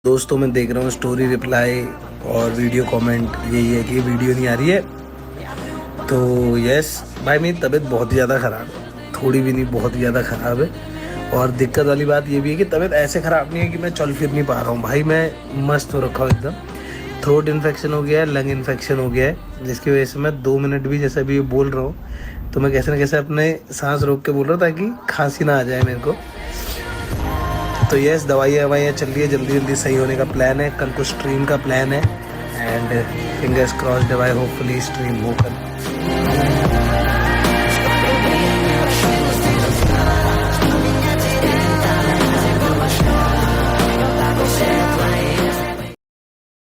दोस्तों मैं देख रहा हूँ स्टोरी रिप्लाई और वीडियो कमेंट, यही है कि वीडियो नहीं आ रही है। तो यस भाई, मेरी तबीयत बहुत ही ज़्यादा ख़राब है, थोड़ी भी नहीं, बहुत ही ज़्यादा ख़राब है। और दिक्कत वाली बात ये भी है कि तबीयत ऐसे ख़राब नहीं है कि मैं चल फिर नहीं पा रहा हूँ भाई, मैं मस्त हो रखा हूँ एकदम। थ्रोट इन्फेक्शन हो गया है, लंग इन्फेक्शन हो गया है, जिसकी वजह से मैं 2 मिनट भी जैसे अभी बोल रहा हूँ तो मैं कैसे ना कैसे अपने सांस रोक के बोल रहा हूँ ताकि खांसी ना आ जाए मेरे को। तो यस, दवाइयाँ ववाइयाँ चल रही है, जल्दी जल्दी सही होने का प्लान है। कल को स्ट्रीम का प्लान है एंड फिंगर्स क्रॉस्ड है भाई, होपफुली स्ट्रीम हो कल।